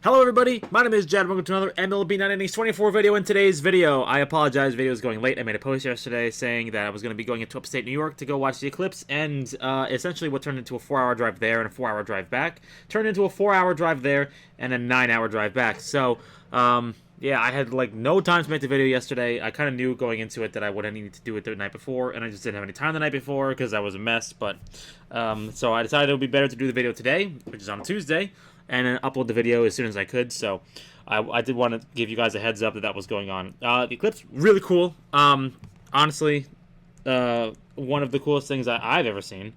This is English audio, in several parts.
Hello everybody, my name is Jed. Welcome to another MLB 9 Innings 24 video. In today's video, I apologize, video is going late. I made a post yesterday saying that I was going to be going into upstate New York to go watch the Eclipse, and essentially what turned into a 4-hour drive there and a 4-hour drive back turned into a 4-hour drive there and a 9-hour drive back. So, yeah, I had like no time to make the video yesterday. I kind of knew going into it that I would have needed to do it the night before, and I just didn't have any time the night before because I was a mess. But so I decided it would be better to do the video today, which is on Tuesday, and then upload the video as soon as I could. So I did want to give you guys a heads up that was going on. The Eclipse, really cool. Honestly, one of the coolest things I've ever seen.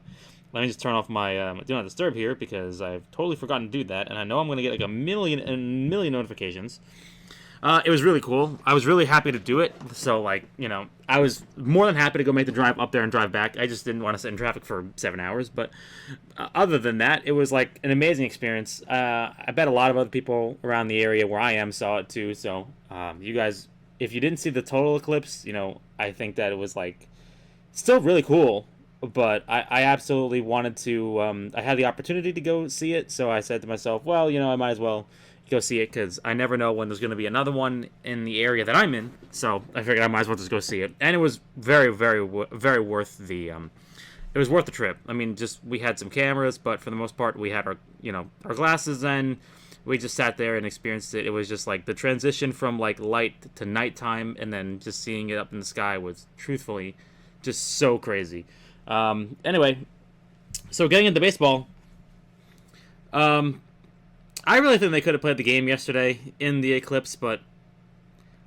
Let me just turn off my Do Not Disturb here because I've totally forgotten to do that, and I know I'm going to get like a million notifications. It was really cool. I was really happy to do it. So, like, you know, I was more than happy to go make the drive up there and drive back. I just didn't want to sit in traffic for 7 hours. But other than that, it was, like, an amazing experience. I bet a lot of other people around the area where I am saw it, too. So, you guys, if you didn't see the total eclipse, you know, I think that it was, like, still really cool. But I absolutely wanted to, I had the opportunity to go see it. So I said to myself, well, you know, I might as well go see it because I never know when there's going to be another one in the area that I'm in. So I figured I might as well just go see it, and it was very worth the it was worth the trip. I mean, just we had some cameras, but for the most part we had our our glasses, and we just sat there and experienced it. It was just like the transition from like light to nighttime, and then just seeing it up in the sky was truthfully just so crazy. Anyway, so getting into baseball, I really think they could have played the game yesterday in the Eclipse, but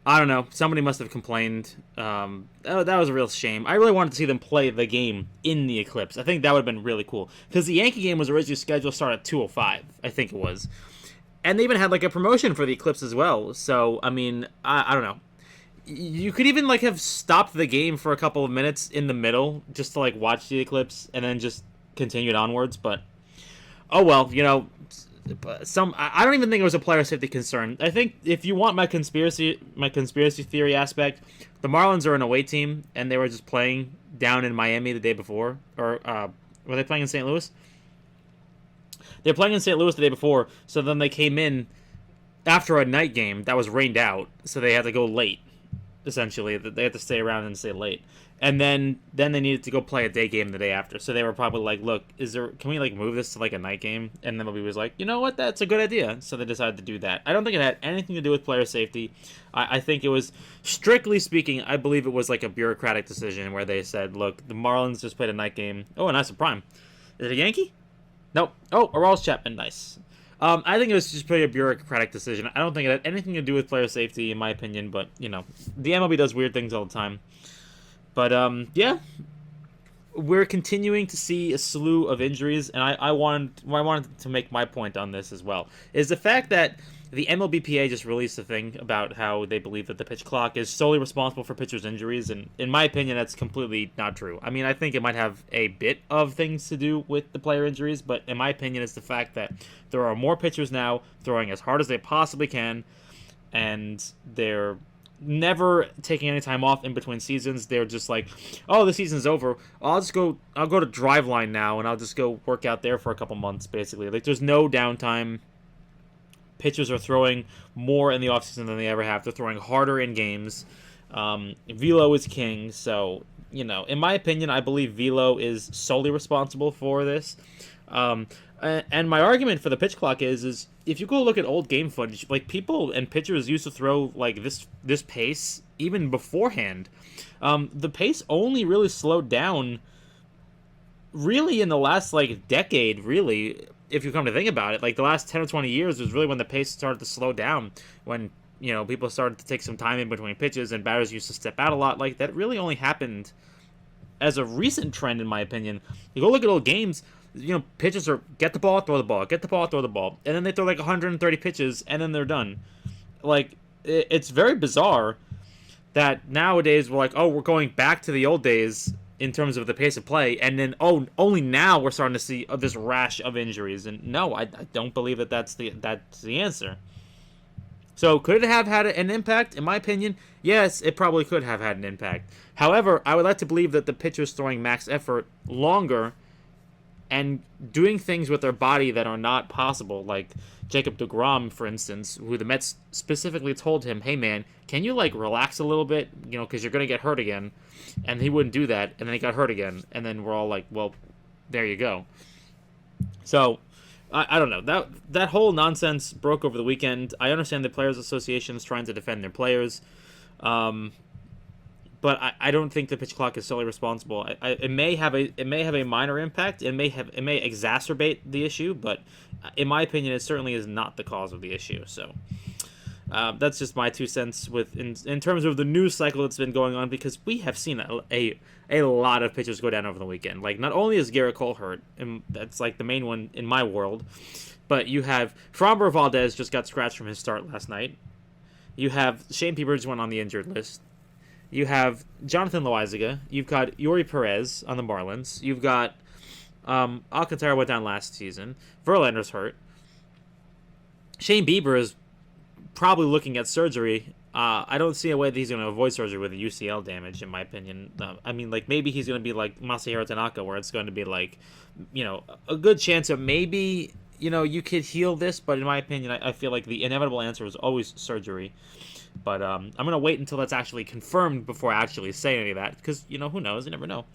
I don't know. Somebody must have complained. That was a real shame. I really wanted to see them play the game in the Eclipse. I think that would have been really cool. Because the Yankee game was originally scheduled to start at 2:05, I think it was. And they even had like a promotion for the Eclipse as well. So, I mean, I don't know. You could even like have stopped the game for a couple of minutes in the middle just to like watch the Eclipse and then just continued onwards. But, oh well, you know. I don't even think it was a player safety concern. I think if you want my conspiracy theory aspect, the Marlins are an away team and they were just playing down in Miami the day before, or were they playing in St. Louis? They were playing in St. Louis the day before, so then they came in after a night game that was rained out, so they had to go late. Essentially, they had to stay around and stay late, and then they needed to go play a day game the day after. So they were probably like, "Look, can we like move this to like a night game?" And then MLB was like, "You know what? That's a good idea." So they decided to do that. I don't think it had anything to do with player safety. I think it was, strictly speaking, I believe it was like a bureaucratic decision where they said, "Look, the Marlins just played a night game. Oh, and that's a prime. Is it a Yankee? Nope. Oh, Aroldis Chapman. Nice." I think it was just pretty a bureaucratic decision. I don't think it had anything to do with player safety, in my opinion. But, you know, the MLB does weird things all the time. But, yeah, we're continuing to see a slew of injuries. And I wanted to make my point on this as well, is the fact that the MLBPA just released a thing about how they believe that the pitch clock is solely responsible for pitchers' injuries, and in my opinion, that's completely not true. I mean, I think it might have a bit of things to do with the player injuries, but in my opinion, it's the fact that there are more pitchers now throwing as hard as they possibly can, and they're never taking any time off in between seasons. They're just like, oh, the season's over. I'll go to Driveline now, and I'll just go work out there for a couple months, basically. Like, there's no downtime. Pitchers are throwing more in the offseason than they ever have. They're throwing harder in games. Velo is king. So, you know, in my opinion, I believe Velo is solely responsible for this. And my argument for the pitch clock is if you go look at old game footage, like people and pitchers used to throw like this pace even beforehand. The pace only really slowed down really in the last like decade, really. If you come to think about it, like the last 10 or 20 years was really when the pace started to slow down, when, you know, people started to take some time in between pitches and batters used to step out a lot. Like, that really only happened as a recent trend, in my opinion. You go look at old games, you know, pitchers are get the ball, throw the ball, get the ball, throw the ball, and then they throw like 130 pitches, and then they're done. Like, it's very bizarre that nowadays we're like, oh, we're going back to the old days in terms of the pace of play, and then only now we're starting to see this rash of injuries. And no, I don't believe that's the answer. So could it have had an impact? In my opinion, yes, it probably could have had an impact. However, I would like to believe that the pitchers throwing max effort longer and doing things with their body that are not possible, like Jacob deGrom, for instance, who the Mets specifically told him, hey man, can you like relax a little bit, because you're going to get hurt again. And he wouldn't do that, and then he got hurt again, and then we're all like, well, there you go. So I don't know, that whole nonsense broke over the weekend. I understand the Players Association is trying to defend their players, but I don't think the pitch clock is solely responsible. It may have a minor impact. It may exacerbate the issue, but in my opinion, it certainly is not the cause of the issue. So that's just my 2 cents in terms of the news cycle that's been going on, because we have seen a lot of pitchers go down over the weekend. Like, not only is Garrett Cole hurt, and that's like the main one in my world, but you have Framber Valdez just got scratched from his start last night. You have Shane Bieber went on the injured list. You have Jonathan Loaizaga. You've got Yuri Perez on the Marlins. You've got Alcantara went down last season. Verlander's hurt. Shane Bieber is probably looking at surgery. I don't see a way that he's going to avoid surgery with a UCL damage, in my opinion. Maybe he's going to be like Masahiro Tanaka, where it's going to be like, a good chance of maybe, you could heal this. But in my opinion, I feel like the inevitable answer is always surgery. But I'm going to wait until that's actually confirmed before I actually say any of that, because, who knows? You never know.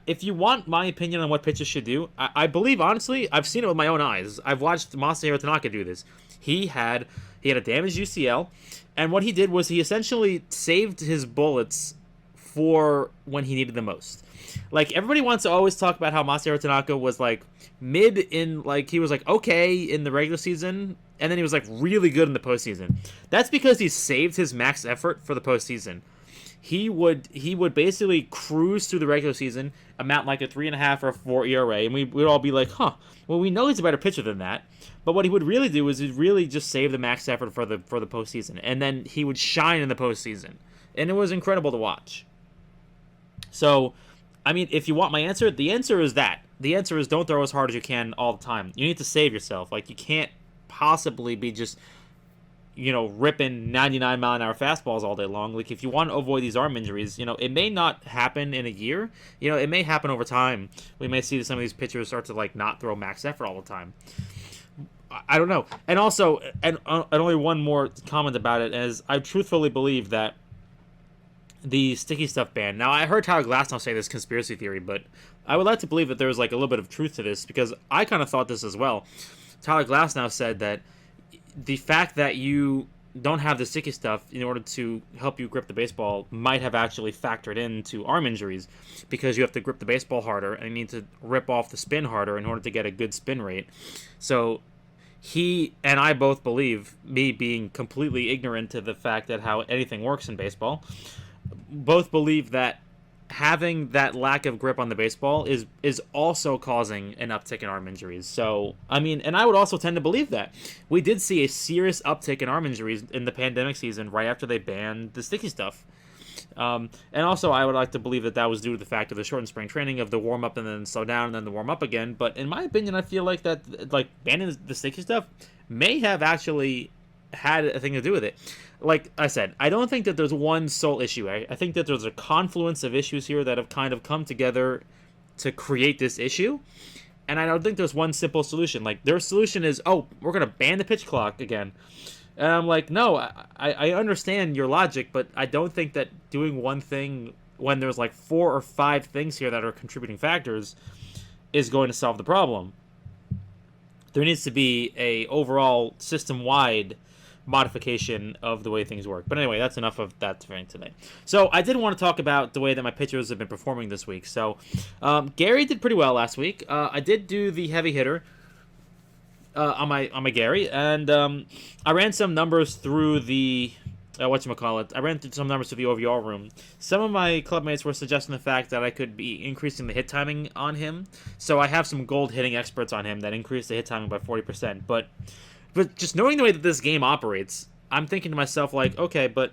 If you want my opinion on what pitchers should do, I believe, honestly, I've seen it with my own eyes. I've watched Masahiro Tanaka do this. He had a damaged UCL, and what he did was he essentially saved his bullets for when he needed the most. Like, everybody wants to always talk about how Masahiro Tanaka was, like, he was, like, okay in the regular season, and then he was, like, really good in the postseason. That's because he saved his max effort for the postseason. He would basically cruise through the regular season, amount like a 3.5 or 4 ERA, and we'd all be like, well, we know he's a better pitcher than that. But what he would really do is he'd really just save the max effort for the postseason, and then he would shine in the postseason, and it was incredible to watch. So, if you want my answer, the answer is that. The answer is don't throw as hard as you can all the time. You need to save yourself. Like, you can't possibly be just, ripping 99-mile-an-hour fastballs all day long. Like, if you want to avoid these arm injuries, it may not happen in a year. It may happen over time. We may see some of these pitchers start to, like, not throw max effort all the time. I don't know. And also, and only one more comment about it, is I truthfully believe that the sticky stuff ban. Now, I heard Tyler Glasnow say this conspiracy theory, but I would like to believe that there's like a little bit of truth to this, because I kind of thought this as well. Tyler Glasnow said that the fact that you don't have the sticky stuff in order to help you grip the baseball might have actually factored into arm injuries, because you have to grip the baseball harder and you need to rip off the spin harder in order to get a good spin rate. So he and I both believe, me being completely ignorant to the fact that how anything works in baseball, both believe that having that lack of grip on the baseball is also causing an uptick in arm injuries. So, and I would also tend to believe that. We did see a serious uptick in arm injuries in the pandemic season right after they banned the sticky stuff. And also, I would like to believe that was due to the fact of the shortened spring training, of the warm-up and then slow down and then the warm-up again. But in my opinion, I feel like that, like, banning the sticky stuff may have actually had a thing to do with it. Like I said, I don't think that there's one sole issue. I think that there's a confluence of issues here that have kind of come together to create this issue. And I don't think there's one simple solution. Like, their solution is, we're going to ban the pitch clock again. And I'm like, no, I understand your logic, but I don't think that doing one thing when there's like 4 or 5 things here that are contributing factors is going to solve the problem. There needs to be a overall system-wide modification of the way things work. But anyway, that's enough of that for today. So I did want to talk about the way that my pitchers have been performing this week. So Gary did pretty well last week. I did do the heavy hitter on my Gary, and I ran some numbers through the whatchamacallit. I ran through some numbers through the OVR room. Some of my clubmates were suggesting the fact that I could be increasing the hit timing on him. So I have some gold hitting experts on him that increase the hit timing by 40%. But just knowing the way that this game operates, I'm thinking to myself, like, okay, but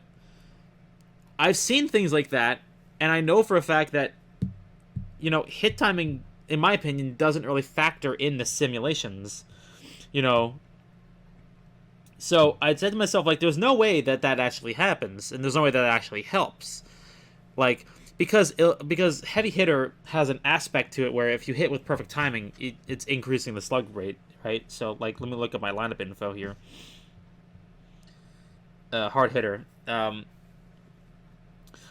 I've seen things like that, and I know for a fact that, hit timing, in my opinion, doesn't really factor in the simulations, So I said to myself, like, there's no way that actually happens, and there's no way that actually helps. Like, because heavy hitter has an aspect to it where if you hit with perfect timing, it's increasing the slug rate, right? So like, let me look at my lineup info here. Hard hitter.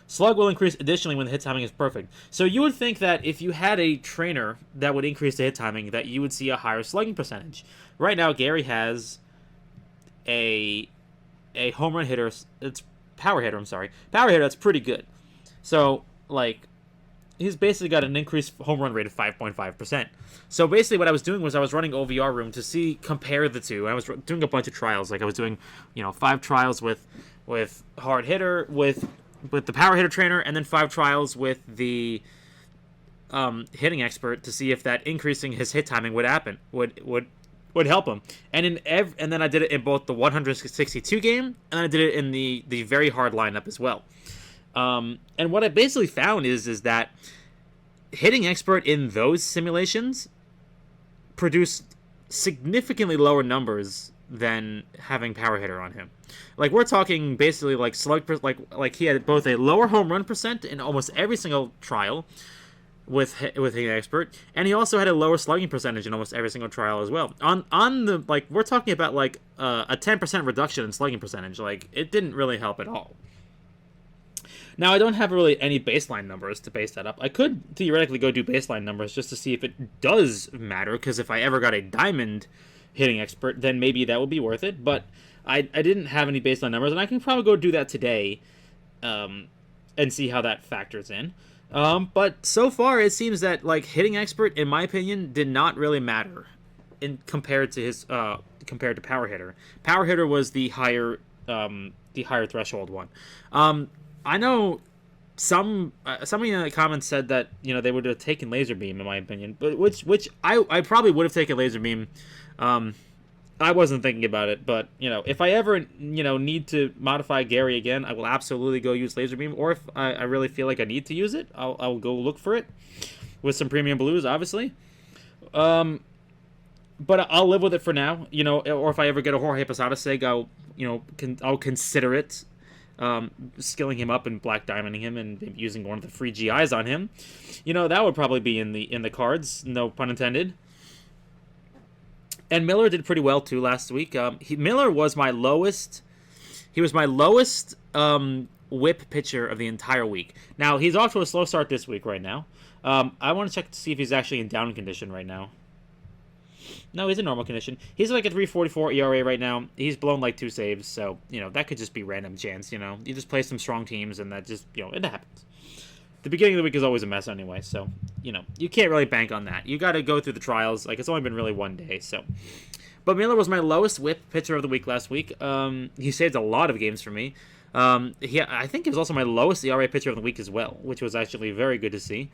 Slug will increase additionally when the hit timing is perfect. So you would think that if you had a trainer that would increase the hit timing, that you would see a higher slugging percentage. Right now, Gary has a home run hitter. It's power hitter. I'm sorry, power hitter. That's pretty good. So like, he's basically got an increased home run rate of 5.5%. So basically what I was doing was I was running OVR room to compare the two. I was doing a bunch of trials. Like I was doing, 5 trials with hard hitter, with the power hitter trainer, and then 5 trials with the hitting expert to see if that increasing his hit timing would happen, would help him. And then I did it in both the 162 game, and then I did it in the very hard lineup as well. And what I basically found is that hitting expert in those simulations produced significantly lower numbers than having power hitter on him. Like we're talking basically like slug like he had both a lower home run percent in almost every single trial with hitting expert, and he also had a lower slugging percentage in almost every single trial as well. On the like we're talking about like a 10% reduction in slugging percentage. Like it didn't really help at all. Now, I don't have really any baseline numbers to base that up. I could theoretically go do baseline numbers just to see if it does matter, because if I ever got a diamond hitting expert, then maybe that would be worth it. But I didn't have any baseline numbers, and I can probably go do that today and see how that factors in. But so far, it seems that like hitting expert, in my opinion, did not really matter compared to power hitter. Power hitter was the higher threshold one. I know somebody in the comments said that they would have taken laser beam, in my opinion, but which I probably would have taken laser beam. I wasn't thinking about it, but if I ever need to modify Gary again, I will absolutely go use laser beam. Or if I really feel like I need to use it, I'll go look for it with some premium blues, obviously. But I'll live with it for now, Or if I ever get a Jorge Posada sig, I'll consider it. Skilling him up and black diamonding him and using one of the free GIs on him, that would probably be in the cards. No pun intended. And Miller did pretty well too last week. Miller was my lowest. He was my lowest whip pitcher of the entire week. Now he's off to a slow start this week right now. I want to check to see if he's actually in down condition right now. No, he's in normal condition. He's like a 3.44 ERA right now. He's blown like 2 saves, so that could just be random chance. You just play some strong teams, and that just it happens. The beginning of the week is always a mess anyway, so you can't really bank on that. You got to go through the trials. Like it's only been really one day, so. But Miller was my lowest whip pitcher of the week last week. He saved a lot of games for me. I think he was also my lowest ERA pitcher of the week as well, which was actually very good to see.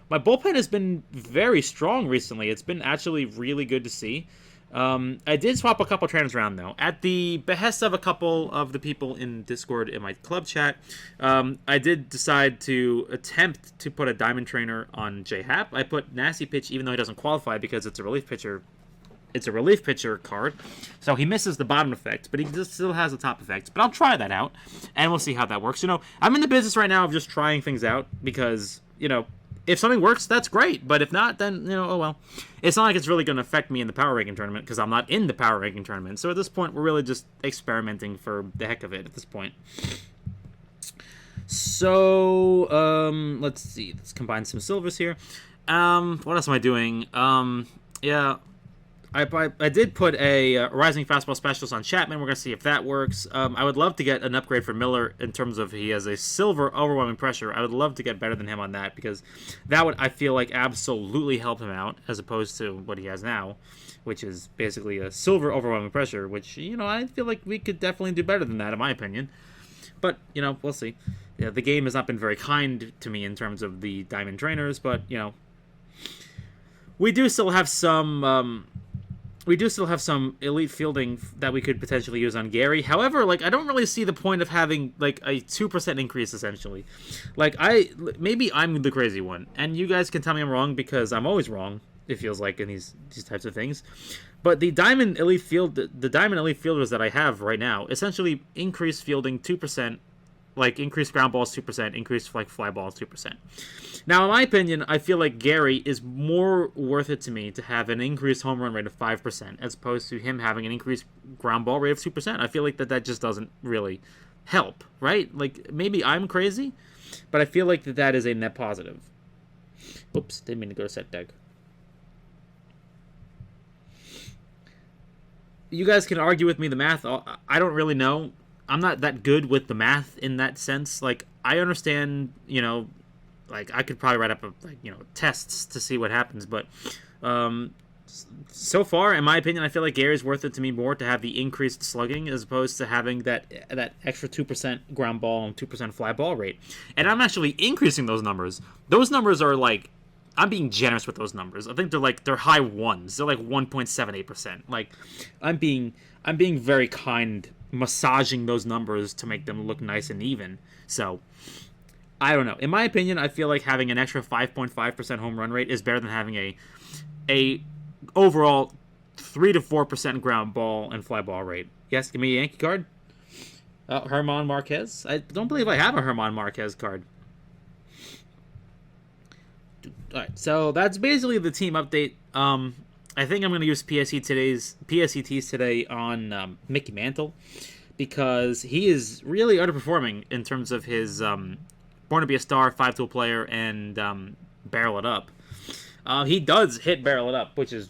My bullpen has been very strong recently. It's been actually really good to see. I did swap a couple trainers around, though. At the behest of a couple of the people in Discord in my club chat, I did decide to attempt to put a diamond trainer on J-Hap. I put Nasty Pitch, even though he doesn't qualify because it's a relief pitcher. It's a relief pitcher card, so he misses the bottom effect, but he still has the top effect. But I'll try that out, and we'll see how that works. I'm in the business right now of just trying things out because, if something works, that's great. But if not, then, oh well. It's not like it's really going to affect me in the power ranking tournament because I'm not in the power ranking tournament. So at this point, we're really just experimenting for the heck of it at this point. So, let's see. Let's combine some silvers here. What else am I doing? Yeah. I did put a Rising Fastball Specialist on Chapman. We're going to see if that works. I would love to get an upgrade for Miller in terms of he has a silver overwhelming pressure. I would love to get better than him on that because that would, I feel like, absolutely help him out as opposed to what he has now, which is basically a silver overwhelming pressure, which, I feel like we could definitely do better than that, in my opinion. But, we'll see. Yeah, the game has not been very kind to me in terms of the diamond trainers, but, we do still have some... elite fielding that we could potentially use on Gary. However, I don't really see the point of having, a 2% increase, essentially. Maybe I'm the crazy one, and you guys can tell me I'm wrong, because I'm always wrong, it feels like, in these types of things. But the Diamond Elite fielders that I have right now essentially increase fielding 2% Like, increased ground balls 2%, increased like fly balls 2%. Now, in my opinion, I feel like Gary is more worth it to me to have an increased home run rate of 5% as opposed to him having an increased ground ball rate of 2%. I feel like that just doesn't really help, right? Like, maybe I'm crazy, but I feel like that is a net positive. Oops, didn't mean to go to set deck. You guys can argue with me the math. I don't really know. I'm not that good with the math in that sense. Like, I understand, like, I could probably write up tests to see what happens, but so far, in my opinion, I feel like Gary's worth it to me more to have the increased slugging as opposed to having that extra 2% ground ball and 2% fly ball rate. And I'm actually increasing those numbers. Those numbers are like, I'm being generous with those numbers. I think they're high ones. They're like 1.78%. Like, I'm being very kind, massaging those numbers to make them look nice and even. So, I don't know. In my opinion, I feel like having an extra 5.5% home run rate is better than having a overall 3 to 4% ground ball and fly ball rate. Yes, give me a Yankee card. Herman Marquez. I don't believe I have a Herman Marquez card. All right, so that's basically the team update. I think I'm going to use PSCTs today on Mickey Mantle because he is really underperforming in terms of his Born to be a Star 5-tool player and Barrel It Up. He does hit Barrel It Up, which is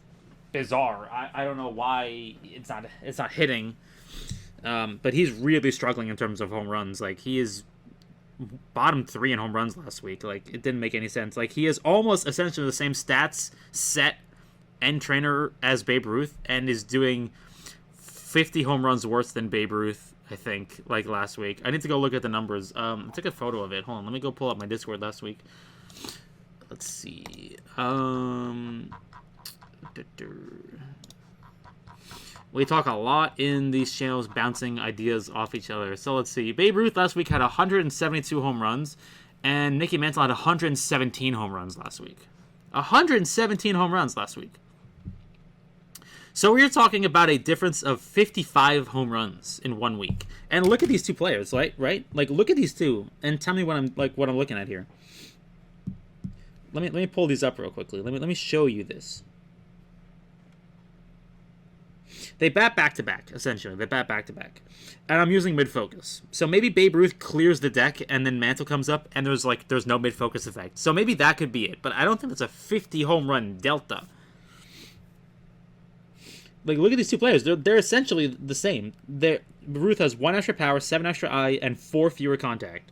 bizarre. I don't know why it's not hitting, but he's really struggling in terms of home runs. Like, he is bottom 3 in home runs last week. Like, it didn't make any sense. Like, he is almost essentially the same stats set and trainer as Babe Ruth and is doing 50 home runs worse than Babe Ruth, I think, like last week. I need to go look at the numbers. I took a photo of it. Hold on, let me go pull up my Discord last week. Let's see. We talk a lot in these channels bouncing ideas off each other. So let's see. Babe Ruth last week had 172 home runs, and Mickey Mantle had 117 home runs last week. 117 home runs last week. So we're talking about a difference of 55 home runs in 1 week. And look at these two players, right? Like, look at these two, and tell me what I'm looking at here. Let me pull these up real quickly. Let me show you this. They bat back-to-back, essentially. They bat back-to-back. And I'm using mid-focus. So maybe Babe Ruth clears the deck, and then Mantle comes up, and there's no mid-focus effect. So maybe that could be it. But I don't think that's a 50-home-run delta. Like, look at these two players. They're essentially the same. Ruth has 1 extra power, 7 extra I, and 4 fewer contact.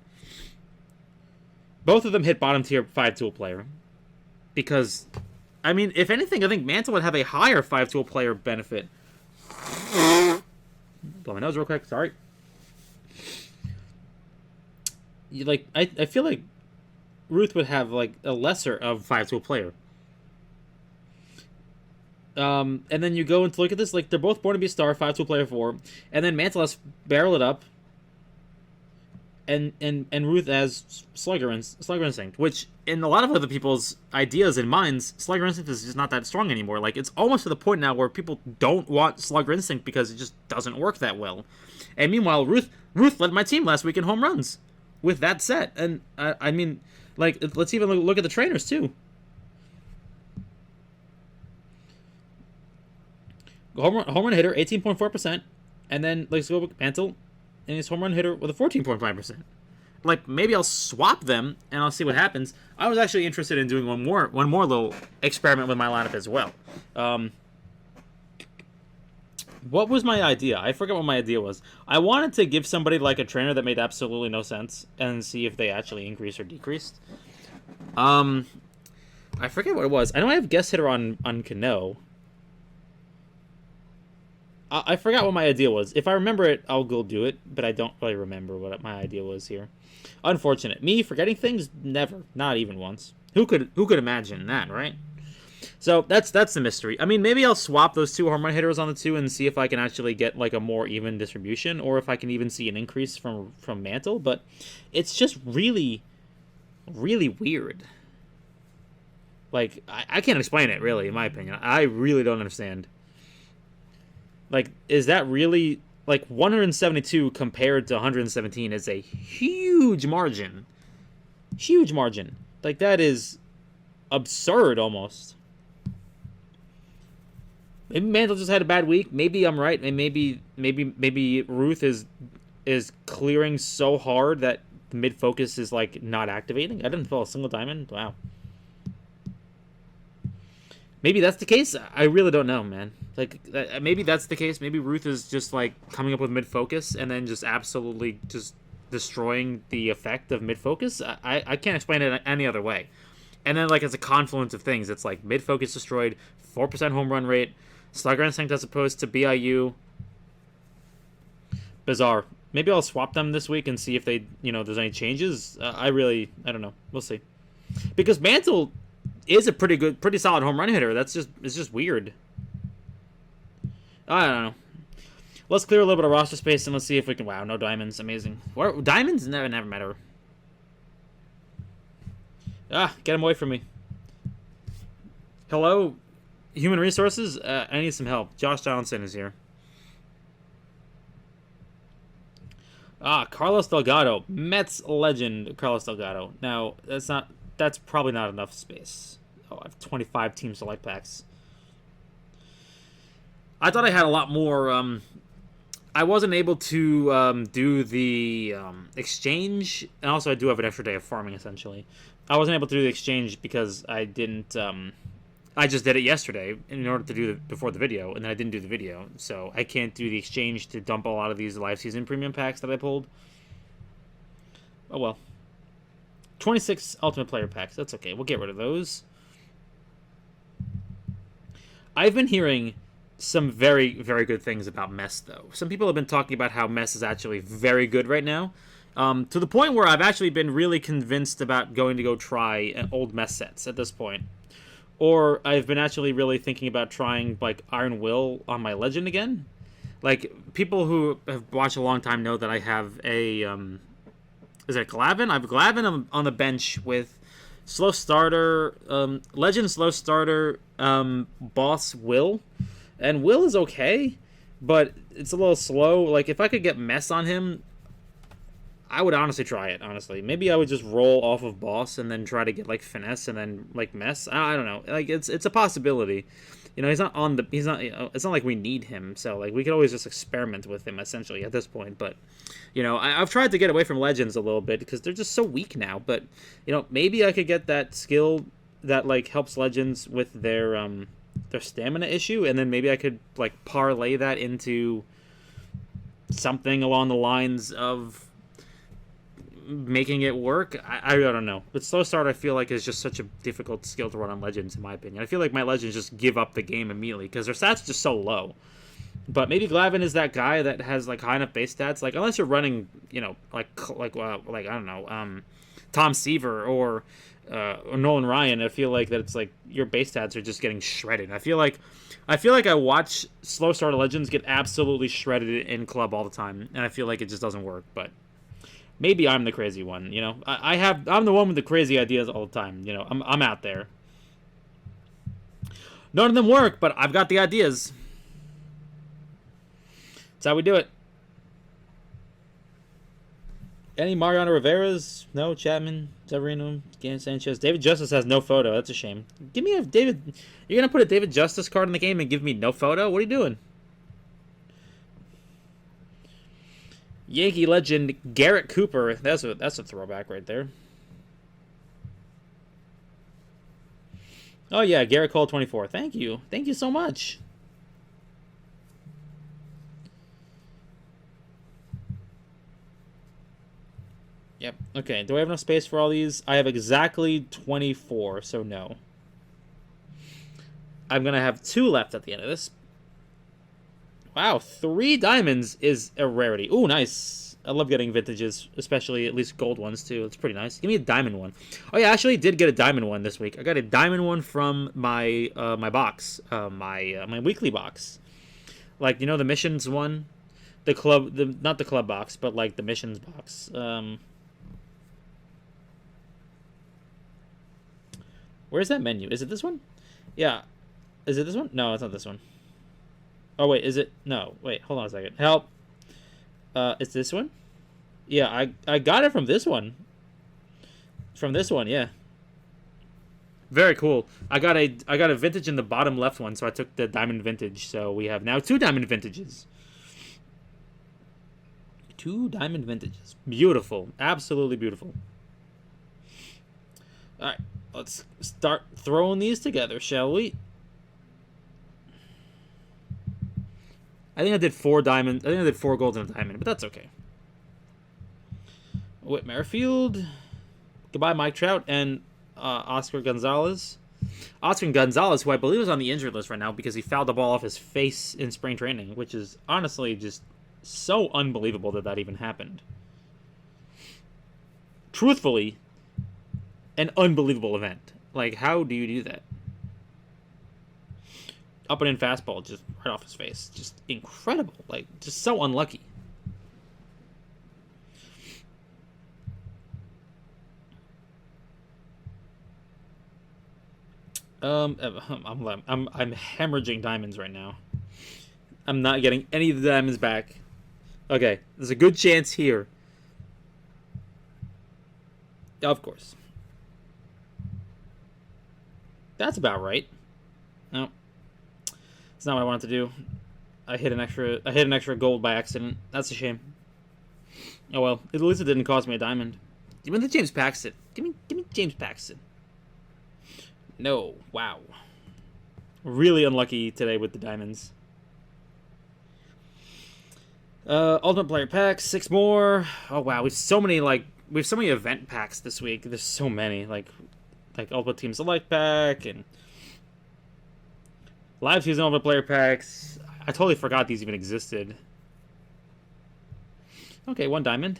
Both of them hit bottom-tier 5-tool player. Because, I mean, if anything, I think Mantle would have a higher 5-tool player benefit. Blow my nose real quick. Sorry. I feel like Ruth would have like a lesser of 5-tool player. And then you go and look at this. Like, they're both Born to be a Star 5-tool player 4, and then Mantle has Barrel It Up, and Ruth as Slugger Instinct, which in a lot of other people's ideas and minds, Slugger Instinct is just not that strong anymore. Like, it's almost to the point now where people don't want Slugger Instinct because it just doesn't work that well. And meanwhile, Ruth led my team last week in home runs with that set. And I mean, like, let's even look at the trainers too. Home run hitter 18.4%, and then let's go with Mantle and his home run hitter with a 14.5%. Like, maybe I'll swap them and I'll see what happens. I was actually interested in doing one more little experiment with my lineup as well. What was my idea? I forget what my idea was. I wanted to give somebody like a trainer that made absolutely no sense and see if they actually increased or decreased. I forget what it was. I know I have guest hitter on Cano. I forgot what my idea was. If I remember it, I'll go do it, but I don't really remember what my idea was here. Unfortunate. Me forgetting things? Never. Not even once. Who could imagine that, right? So that's the mystery. I mean, maybe I'll swap those 2 home run hitters on the 2 and see if I can actually get like a more even distribution, or if I can even see an increase from Mantle, but it's just really, really weird. Like, I can't explain it, really, in my opinion. I really don't understand. Like, is that really Like 172 compared to 117 is a huge margin. Huge margin. Like that is absurd almost. Maybe Mantle just had a bad week. Maybe I'm right, and maybe Ruth is clearing so hard that the mid focus is like not activating. I didn't pull a single diamond. Wow. Maybe that's the case. I really don't know, man. Like maybe that's the case. Maybe Ruth is just like coming up with mid focus and then just absolutely just destroying the effect of mid focus. I can't explain it any other way. And then like as a confluence of things, it's like mid focus destroyed, 4% home run rate, Slugger Instinct as opposed to BIU. Bizarre. Maybe I'll swap them this week and see if they, there's any changes. I don't know. We'll see. Because Mantle is a pretty solid home run hitter. It's just weird. I don't know. Let's clear a little bit of roster space and let's see if we can. Wow, no diamonds. Amazing. Diamonds never matter. Get them away from me. Hello, human resources. I need some help. Josh Johnson is here. Carlos Delgado, Mets legend. Carlos Delgado. Now that's probably not enough space. I have 25 team select packs. I thought I had a lot more. I wasn't able to do the exchange, and also I do have an extra day of farming, essentially. I wasn't able to do the exchange because I didn't. I just did it yesterday in order to do before the video, and then I didn't do the video, so I can't do the exchange to dump a lot of these live season premium packs that I pulled. Oh well. 26 ultimate player packs. That's okay. We'll get rid of those. I've been hearing some very, very good things about Mess, though. Some people have been talking about how Mess is actually very good right now, to the point where I've actually been really convinced about going to go try old Mess sets at this point. Or I've been actually really thinking about trying, like, Iron Will on my Legend again. Like, people who have watched a long time know that I have a, is it Glavin? I have Glavin on the bench with slow starter, Legend slow starter, boss Will. And Will is okay, but it's a little slow. Like, if I could get Mess on him, I would honestly try it, honestly. Maybe I would just roll off of boss and then try to get, like, finesse and then, like, Mess. I don't know. Like, it's a possibility. He's not on the... He's not... it's not like we need him, so, like, we could always just experiment with him, essentially, at this point. But, I've tried to get away from Legends a little bit because they're just so weak now. But, maybe I could get that skill that, like, helps Legends with their stamina issue, and then maybe I could, like, parlay that into something along the lines of making it work. I don't know. But slow start, I feel like, is just such a difficult skill to run on Legends, in my opinion. I feel like my Legends just give up the game immediately because their stats are just so low. But maybe Glavin is that guy that has, like, high enough base stats. Like, unless you're running, like I don't know, Tom Seaver or Nolan Ryan, I feel like that it's like your base stats are just getting shredded. I feel like I watch slow starter Legends get absolutely shredded in club all the time, and I feel like it just doesn't work. But maybe I'm the crazy one. I'm the one with the crazy ideas all the time. I'm out there. None of them work, but I've got the ideas. That's how we do it. Any Mariano Rivera's? No. Chapman, Severino, Sanchez. David Justice has no photo. That's a shame. Give me a David. You're gonna put a David Justice card in the game and give me no photo? What are you doing? Yankee legend Garrett Cooper. That's a throwback right there. Oh yeah, Garrett Cole 24. Thank you so much. Yep. Okay, do I have enough space for all these? I have exactly 24, so no. I'm going to have 2 left at the end of this. Wow, 3 diamonds is a rarity. Ooh, nice. I love getting vintages, especially at least gold ones, too. It's pretty nice. Give me a diamond one. Oh, yeah, I actually did get a diamond one this week. I got a diamond one from my my box, my weekly box. Like, the missions one? The club, not the club box, but, like, the missions box. Where's that menu? Is it this one? Yeah. Is it this one? No, it's not this one. Oh, wait. Is it? No. Wait. Hold on a second. Help. It's this one? Yeah, I got it from this one. From this one, yeah. Very cool. I got a vintage in the bottom left one, so I took the diamond vintage. So we have now 2 diamond vintages. 2 diamond vintages. Beautiful. Absolutely beautiful. Alright, let's start throwing these together, shall we? I think I did 4 diamonds. I think I did 4 golds and a diamond, but that's okay. Whit Merrifield. Goodbye, Mike Trout and Oscar Gonzalez. Oscar Gonzalez, who I believe is on the injured list right now because he fouled the ball off his face in spring training, which is honestly just so unbelievable that even happened. Truthfully, an unbelievable event. Like, how do you do that? Up and in fastball, just right off his face. Just incredible. Like, just so unlucky. I'm hemorrhaging diamonds right now. I'm not getting any of the diamonds back. Okay, there's a good chance here. Of course. That's about right. No, it's not what I wanted to do. I hit an extra gold by accident. That's a shame. Oh well, at least it didn't cost me a diamond. Give me the James Paxton. Give me James Paxton. No, wow. Really unlucky today with the diamonds. Ultimate player packs, 6 more. Oh wow, we have so many event packs this week. There's so many, like Ultimate Team Select pack and live season Ultimate player packs. I totally forgot these even existed. Okay, 1 diamond.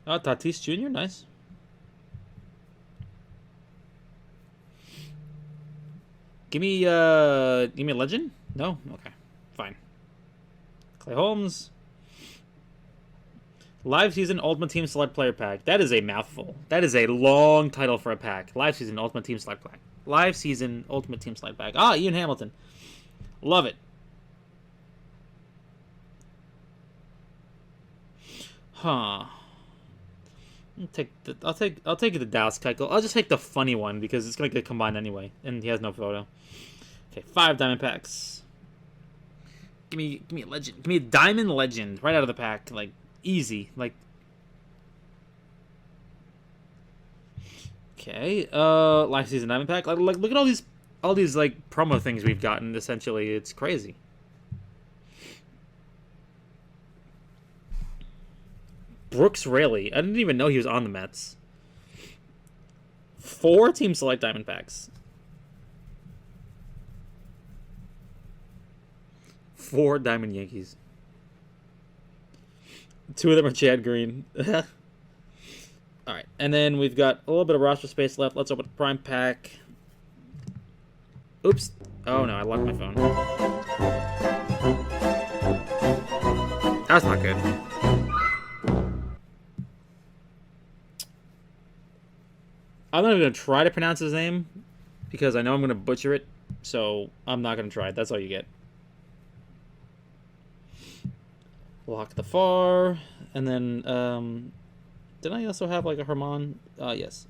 Oh, Tatis Jr., nice. Give me a legend? No? Okay. Fine. Clay Holmes. Live Season Ultimate Team Select Player Pack. That is a mouthful. That is a long title for a pack. Live Season Ultimate Team Select Pack. Live Season Ultimate Team Select Pack. Ah, Ian Hamilton. Love it. Huh. I'll take the Dallas Keuchel. I'll just take the funny one because it's gonna get combined anyway, and he has no photo. Okay, 5 diamond packs. Give me a legend. Give me a diamond legend right out of the pack, like easy. Like, okay, live season diamond pack. Like look at all these like promo things we've gotten. Essentially, it's crazy. Brooks Raley. I didn't even know he was on the Mets. 4 team select diamond packs. 4 diamond Yankees. 2 of them are Chad Green. Alright, and then we've got a little bit of roster space left. Let's open the prime pack. Oops. Oh no, I locked my phone. That's not good. I'm not even going to try to pronounce his name because I know I'm going to butcher it, so I'm not going to try it. That's all you get. Lock the far, and then, did I also have like a Herman? Yes.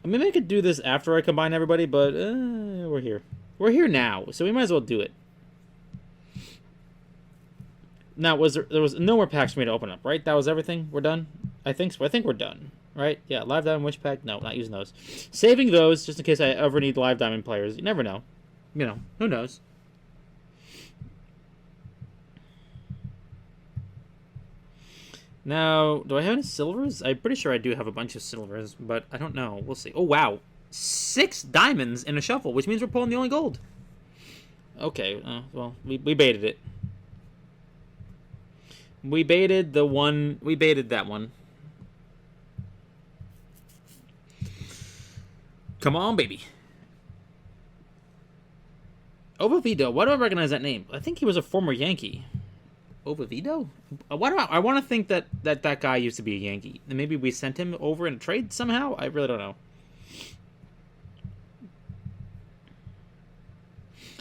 Maybe I could do this after I combine everybody, but we're here. We're here now, so we might as well do it. Now, there was no more packs for me to open up, right? That was everything? We're done? I think so. I think we're done, right? Yeah, live diamond wish pack? No, not using those. Saving those just in case I ever need live diamond players. You never know. You know, who knows? Now, do I have any silvers? I'm pretty sure I do have a bunch of silvers, but I don't know. We'll see. Oh, wow. 6 diamonds in a shuffle, which means we're pulling the only gold. Okay, well, we baited it. We baited the one. We baited that one. Come on, baby. Ovavido. Why do I recognize that name? I think he was a former Yankee. Ovavido? Why do I want to think that guy used to be a Yankee? And maybe we sent him over in a trade somehow? I really don't know.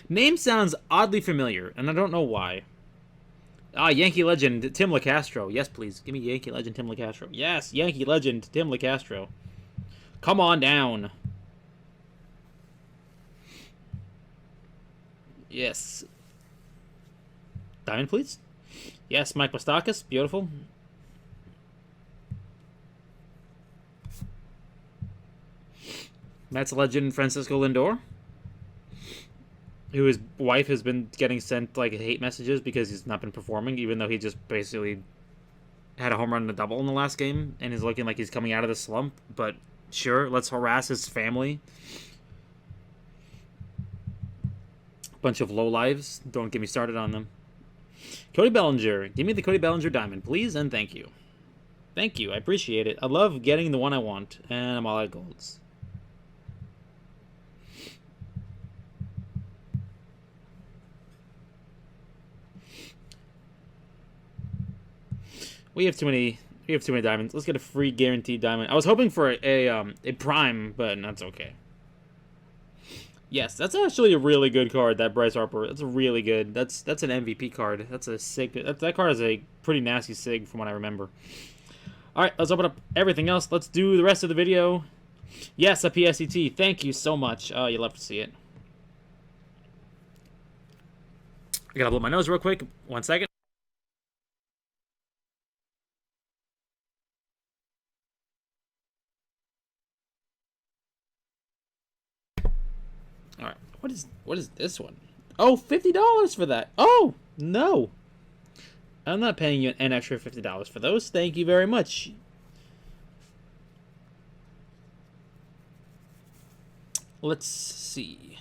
Name sounds oddly familiar, and I don't know why. Yankee legend Tim LaCastro. Yes, please. Give me Yankee legend Tim LaCastro. Yes, Yankee legend Tim LaCastro. Come on down. Yes. Diamond, please. Yes, Mike Moustakas. Beautiful. Mets legend Francisco Lindor, who his wife has been getting sent like hate messages because he's not been performing, even though he just basically had a home run and a double in the last game and is looking like he's coming out of the slump. But sure, let's harass his family. Bunch of lowlives. Don't get me started on them. Cody Bellinger. Give me the Cody Bellinger diamond, please, and thank you. Thank you. I appreciate it. I love getting the one I want, and I'm all out of golds. We have too many diamonds. Let's get a free guaranteed diamond. I was hoping for a prime, but that's okay. Yes, that's actually a really good card, that Bryce Harper. That's really good. That's an MVP card. That's a sig. That card is a pretty nasty sig from what I remember. All right, let's open up everything else. Let's do the rest of the video. Yes, a PSCT. Thank you so much. Oh, you'll love to see it. I gotta blow my nose real quick. 1 second. All right, what is this one? Oh, $50 for that. Oh, no. I'm not paying you an extra $50 for those. Thank you very much. Let's see.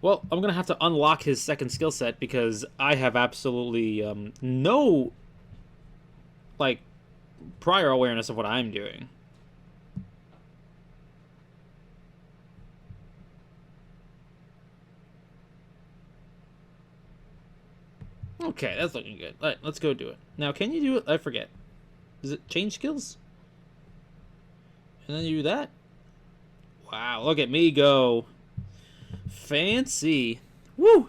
Well, I'm going to have to unlock his second skill set because I have absolutely no, like, prior awareness of what I'm doing. Okay, that's looking good. All right, let's go do it. Now, can you do it? I forget. Is it change skills? And then you do that? Wow, look at me go. Fancy. Woo!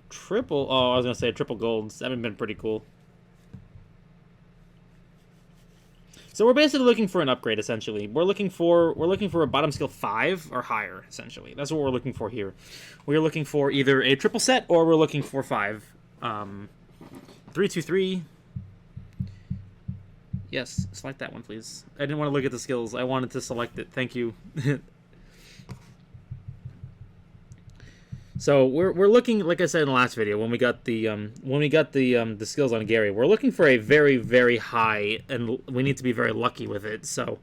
Triple. Oh, I was going to say triple golds. That would have been pretty cool. So we're basically looking for an upgrade, essentially. We're looking for a bottom skill 5 or higher, essentially. That's what we're looking for here. We're looking for either a triple set or we're looking for 5. 3-2-3. Yes, select that one, please. I didn't want to look at the skills. I wanted to select it. Thank you. So we're looking, like I said in the last video, when we got the skills on Gary, we're looking for a very, very high, and we need to be very lucky with it. So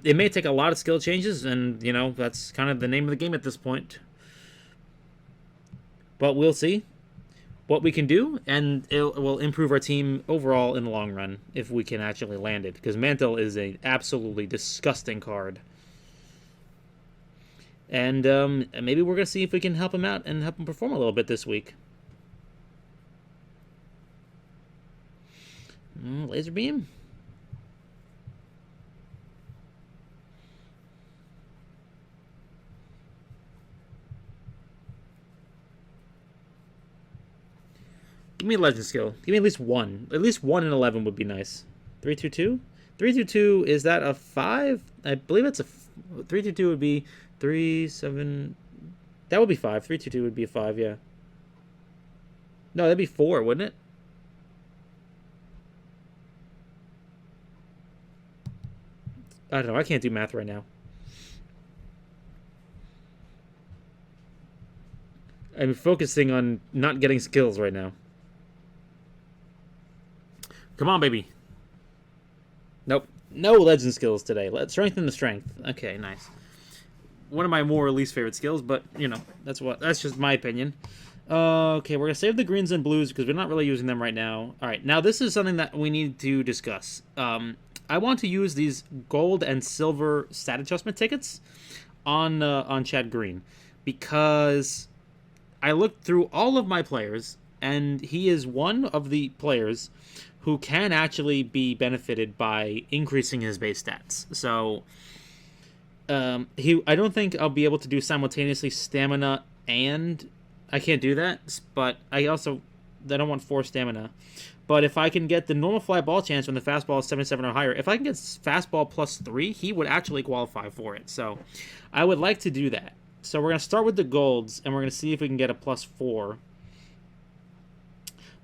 it may take a lot of skill changes, and you know that's kind of the name of the game at this point. But we'll see what we can do, and it will improve our team overall in the long run if we can actually land it. Because Mantle is an absolutely disgusting card. And maybe we're going to see if we can help him out and help him perform a little bit this week. Laser beam. Give me a legend skill. Give me at least one. At least 1 in 11 would be nice. 3-2-2? 3-2-2, is that a 5? I believe it's a... 3-2-2 would be... 3-7. That would be 5. 3-2-2 would be a 5, yeah. No, that'd be 4, wouldn't it? I don't know. I can't do math right now. I'm focusing on not getting skills right now. Come on, baby. Nope. No legend skills today. Let's strengthen the strength. Okay, nice. One of my more or least favorite skills, but you know that's just my opinion. Okay, we're gonna save the greens and blues because we're not really using them right now. All right, now this is something that we need to discuss. I want to use these gold and silver stat adjustment tickets on Chad Green because I looked through all of my players and he is one of the players who can actually be benefited by increasing his base stats. So I don't think I'll be able to do simultaneously stamina and I can't do that, but I don't want 4 stamina. But if I can get the normal fly ball chance when the fastball is 77 or higher, if I can get fastball plus 3, he would actually qualify for it. So I would like to do that. So we're going to start with the golds, and we're going to see if we can get a plus 4.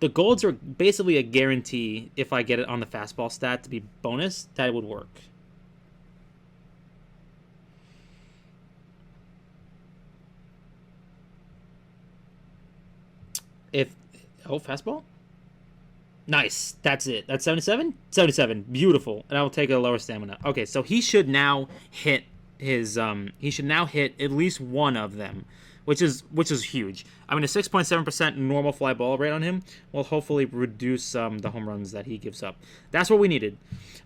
The golds are basically a guarantee if I get it on the fastball stat to be bonus, that would work. Fastball? Nice. That's it. That's 77? 77. Beautiful. And I will take a lower stamina. Okay, so he should now hit his he should now hit at least one of them, which is huge. I mean, a 6.7% normal fly ball rate on him will hopefully reduce the home runs that he gives up. That's what we needed.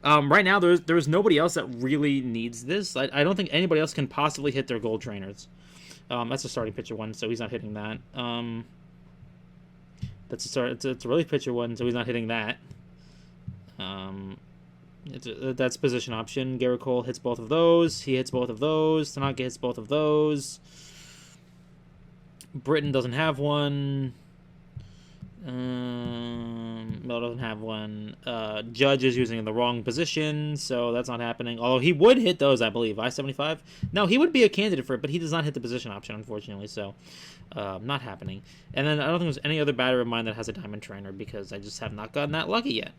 Right now, there's nobody else that really needs this. I don't think anybody else can possibly hit their gold trainers. That's a starting pitcher one, so he's not hitting that. It's a relief pitcher one, so he's not hitting that. That's position option. Garrett Cole hits both of those. He hits both of those. Tanaka hits both of those. Britton doesn't have one. Miller doesn't have one. Judge is using the wrong position, so that's not happening. Although he would hit those, I believe. I-75? No, he would be a candidate for it, but he does not hit the position option, unfortunately, so not happening. And then I don't think there's any other batter of mine that has a diamond trainer because I just have not gotten that lucky yet.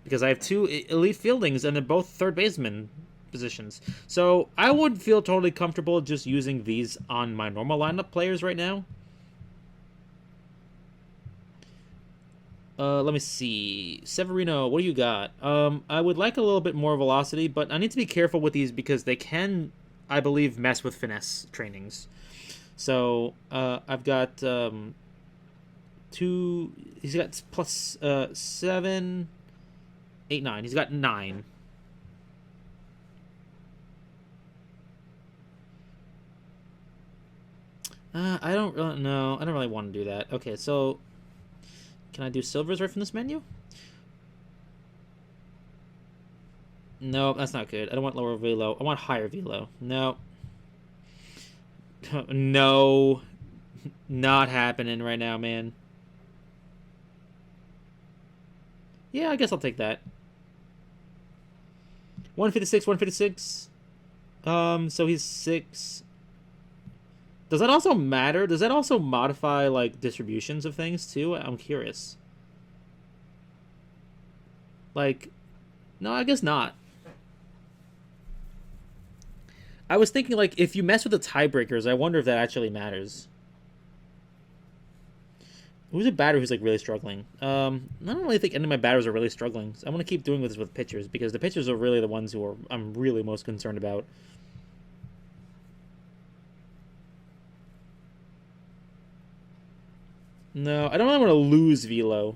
Because I have 2 elite fieldings, and they're both third baseman positions. So I would feel totally comfortable just using these on my normal lineup players right now. Let me see. Severino, what do you got? I would like a little bit more velocity, but I need to be careful with these because they can, I believe, mess with finesse trainings. So, I've got 2... He's got plus 7, 8, 9. He's got 9. I don't really... No, I don't really want to do that. Okay, so... Can I do silvers right from this menu? No, that's not good. I don't want lower velo. I want higher velo. No. No. Not happening right now, man. Yeah, I guess I'll take that. 156, 156. So he's 6. Does that also matter? Does that also modify, like, distributions of things, too? I'm curious. Like, no, I guess not. I was thinking, like, if you mess with the tiebreakers, I wonder if that actually matters. Who's a batter who's, like, really struggling? I don't really think any of my batters are really struggling. So I want to keep doing this with pitchers, because the pitchers are really the ones who I'm really most concerned about. No, I don't really want to lose velo.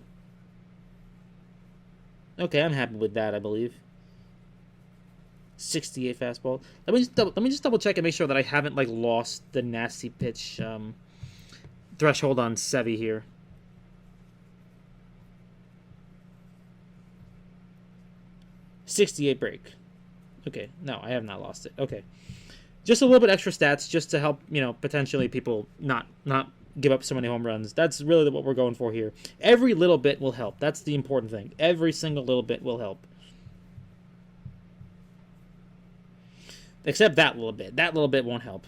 Okay, I'm happy with that, I believe. 68 fastball. Let me just double check and make sure that I haven't like lost the nasty pitch threshold on Sevy here. .68 break. Okay, no, I have not lost it. Okay, just a little bit extra stats just to help potentially people not give up so many home runs. That's really what we're going for here. Every little bit will help. That's the important thing. Every single little bit will help. Except that little bit. That little bit won't help.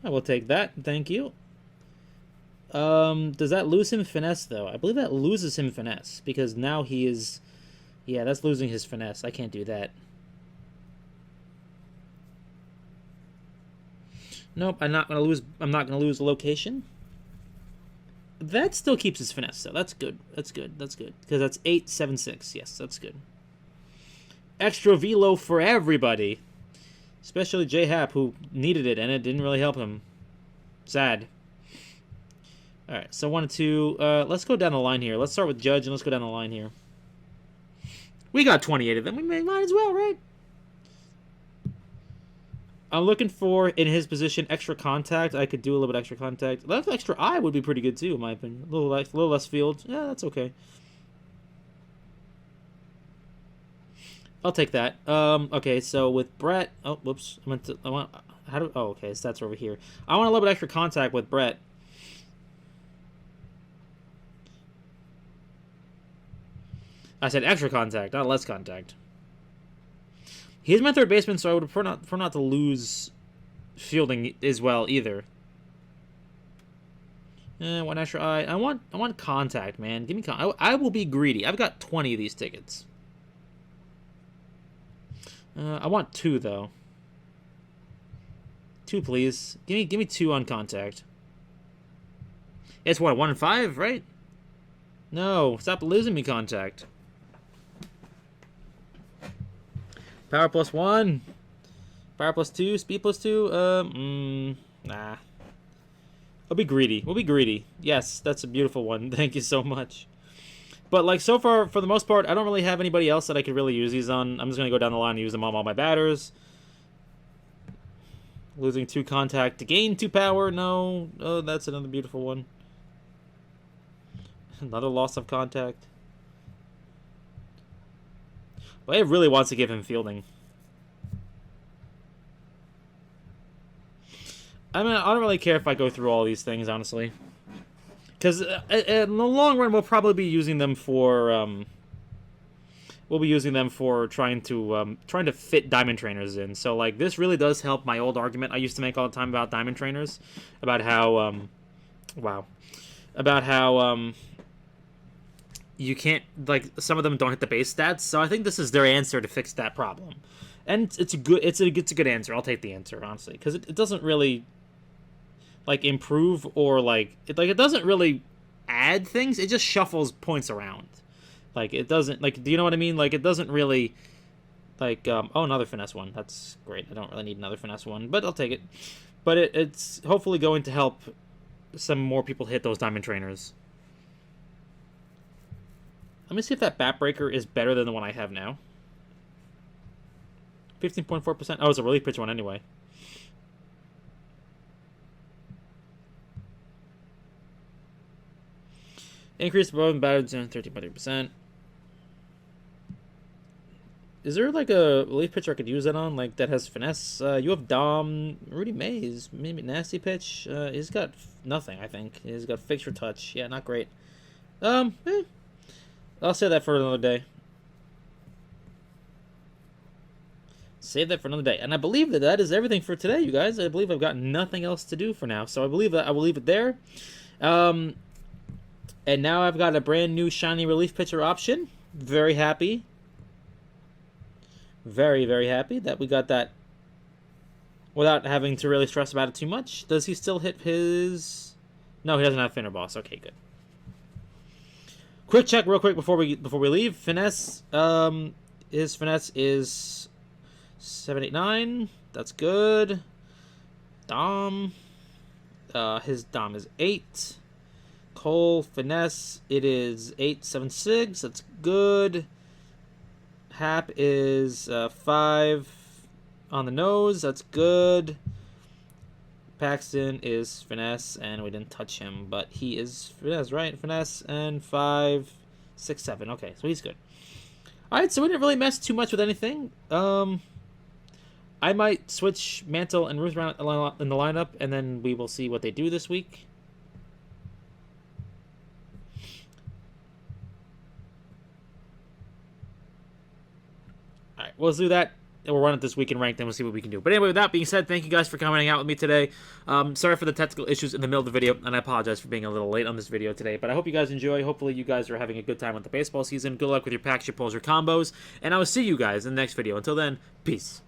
I will take that. Thank you. Does that lose him finesse, though? I believe that loses him finesse, because now he is... Yeah, that's losing his finesse. I can't do that. Nope, I'm not gonna lose the location. That still keeps his finesse, so that's good. That's good. That's good. Because that's 876. Yes, that's good. Extra velo for everybody. Especially J-Hap, who needed it, and it didn't really help him. Sad. Alright, so 1 and 2. Let's go down the line here. Let's start with Judge, and let's go down the line here. We got 28 of them. We might as well, right? I'm looking for, in his position, extra contact. I could do a little bit extra contact. Left extra eye would be pretty good, too, in my opinion. A little less field. Yeah, that's okay. I'll take that. Okay, so with Brett... Oh, whoops. I want... How do... Oh, okay, so that's over here. I want a little bit extra contact with Brett. I said extra contact, not less contact. He's my third baseman, so I would prefer not to lose fielding as well either. One extra eye. I want contact, man. Give me I will be greedy. I've got 20 of these tickets. I want 2 though. 2, please. Give me 2 on contact. It's what, 1 in 5, right? No, stop losing me contact. Power +1. Power +2. Speed +2. Nah. We'll be greedy. We'll be greedy. Yes, that's a beautiful one. Thank you so much. But, like, so far, for the most part, I don't really have anybody else that I could really use these on. I'm just going to go down the line and use them on all my batters. Losing 2 contact to gain 2 power. No. Oh, that's another beautiful one. Another loss of contact. But it really wants to give him fielding. I mean, I don't really care if I go through all these things, honestly. Because in the long run, we'll probably be using them for... trying to fit diamond trainers in. So, like, this really does help my old argument I used to make all the time about diamond trainers. About how, you can't, like, some of them don't hit the base stats. So I think this is their answer to fix that problem. And it's a good answer. I'll take the answer, honestly. Because it doesn't really, like, improve or, like, it doesn't really add things. It just shuffles points around. Like, it doesn't, like, do you know what I mean? Like, it doesn't really, like, oh, another finesse one. That's great. I don't really need another finesse one, but I'll take it. But it's hopefully going to help some more people hit those diamond trainers. Let me see if that bat breaker is better than the one I have now. 15.4%. Oh, it's a relief pitch one anyway. Increase above batted 13.3%. Is there like a relief pitcher I could use that on? Like that has finesse? You have Dom, Rudy Mays, maybe nasty pitch. He's got nothing, I think. He's got fixture touch. Yeah, not great. I'll save that for another day. Save that for another day. And I believe that is everything for today, you guys. I believe I've got nothing else to do for now. So I believe that I will leave it there. And now I've got a brand new shiny relief pitcher option. Very happy. Very, very happy that we got that without having to really stress about it too much. Does he still hit his... No, he doesn't have Finner Boss. Okay, good. Quick check real quick before we leave. Finesse, his finesse is 789. That's good. Dom, his Dom is 8. Cole, finesse, it is 876. That's good. Hap is 5 on the nose. That's good. Paxton is finesse, and we didn't touch him, but he is finesse, right? Finesse and 5, 6, 7. Okay, so he's good. All right, so we didn't really mess too much with anything. I might switch Mantle and Ruth around in the lineup, and then we will see what they do this week. All right, we'll do that. And we'll run it this week in ranked, and we'll see what we can do. But anyway, with that being said, thank you guys for coming out with me today. Sorry for the technical issues in the middle of the video, and I apologize for being a little late on this video today. But I hope you guys enjoy. Hopefully you guys are having a good time with the baseball season. Good luck with your packs, your pulls, your combos. And I will see you guys in the next video. Until then, peace.